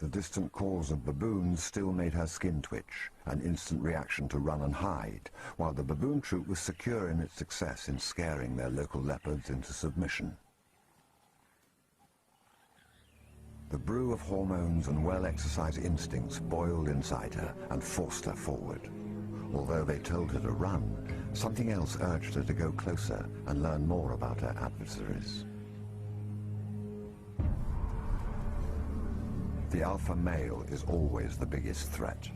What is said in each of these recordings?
The distant calls of baboons still made her skin twitch, an instant reaction to run and hide, while the baboon troop was secure in its success in scaring their local leopards into submission. The brew of hormones and well-exercised instincts boiled inside her and forced her forward. Although they told her to run, something else urged her to go closer and learn more about her adversaries. The alpha male is always the biggest threat.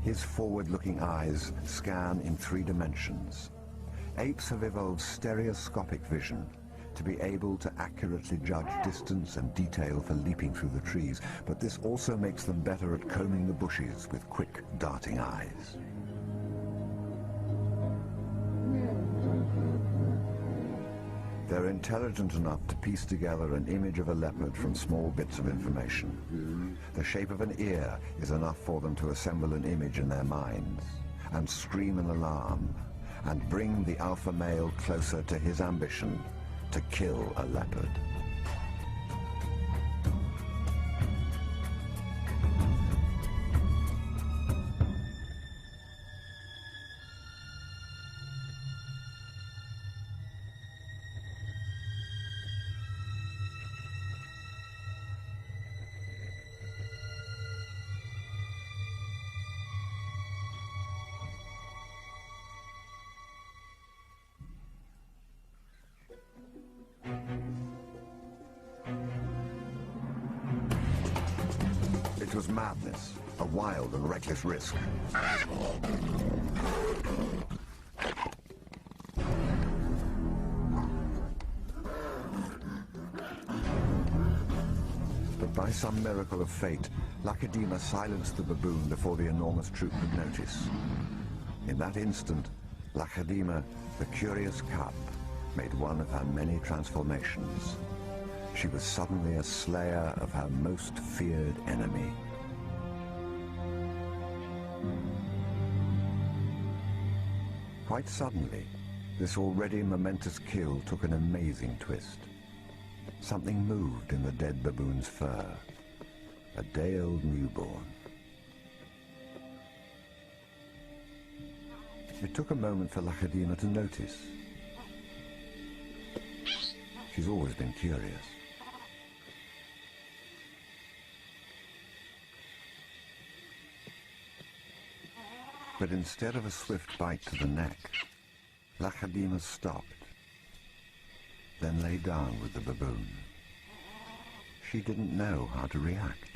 His forward-looking eyes scan in 3 dimensions. Apes have evolved stereoscopic vision to be able to accurately judge distance and detail for leaping through the trees, but this also makes them better at combing the bushes with quick, darting eyes. They're intelligent enough to piece together an image of a leopard from small bits of information. The shape of an ear is enough for them to assemble an image in their minds and scream an alarm and bring the alpha male closer to his ambition to kill a leopard. It was madness, a wild and reckless risk. But by some miracle of fate, Lakedima silenced the baboon before the enormous troop could notice. In that instant, Lakedima, the curious cub, made one of her many transformations. She was suddenly a slayer of her most feared enemy. Quite suddenly, this already momentous kill took an amazing twist. Something moved in the dead baboon's fur. A day-old newborn. It took a moment for Lakedima to notice. She's always been curious. But instead of a swift bite to the neck, Lakedima stopped, then lay down with the baboon. She didn't know how to react.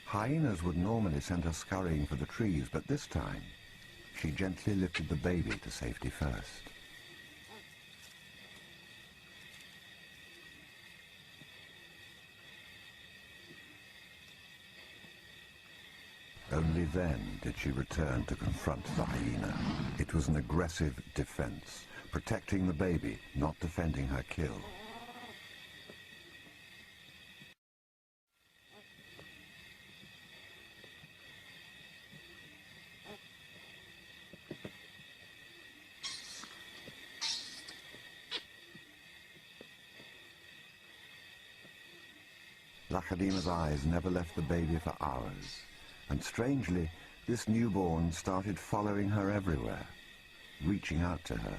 Hyenas would normally send her scurrying for the trees, but this time, she gently lifted the baby to safety first. Only then did she return to confront the hyena. It was an aggressive defense, protecting the baby, not defending her kill. Lakedima's eyes never left the baby for hours. And strangely, this newborn started following her everywhere, reaching out to her,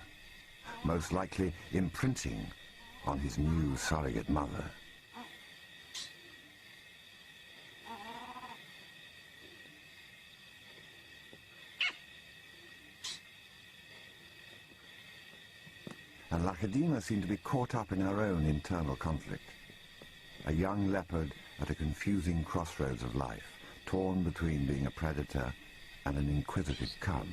most likely imprinting on his new surrogate mother. And Lakedima seemed to be caught up in her own internal conflict. A young leopard at a confusing crossroads of life, torn between being a predator and an inquisitive cub.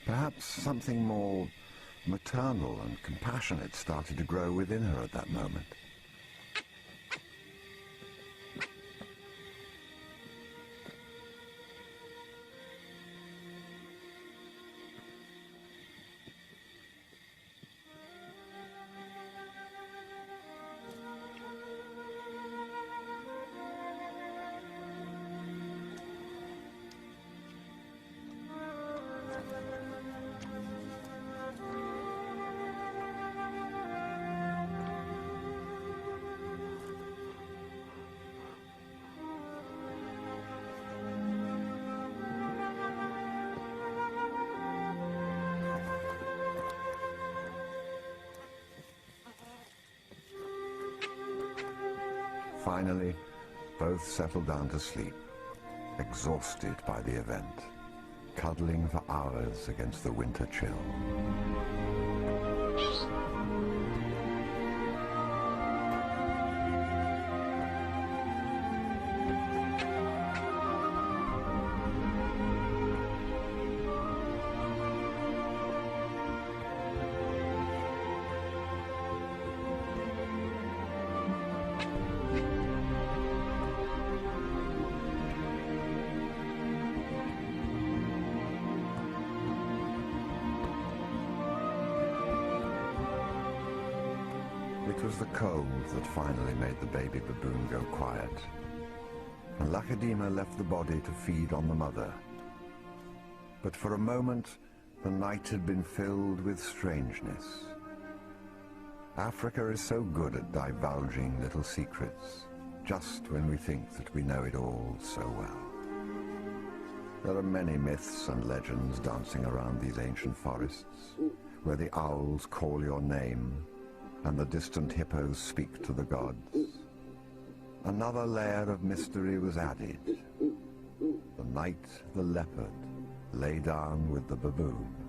Perhaps something more Maternal and compassionate started to grow within her at that moment. Finally, both settled down to sleep, exhausted by the event, cuddling for hours against the winter chill. It was the cold that finally made the baby baboon go quiet, and Lakedima left the body to feed on the mother. But for a moment, the night had been filled with strangeness. Africa is so good at divulging little secrets, just when we think that we know it all so well. There are many myths and legends dancing around these ancient forests, where the owls call your name, and the distant hippos speak to the gods. Another layer of mystery was added. The night the leopard lay down with the baboon.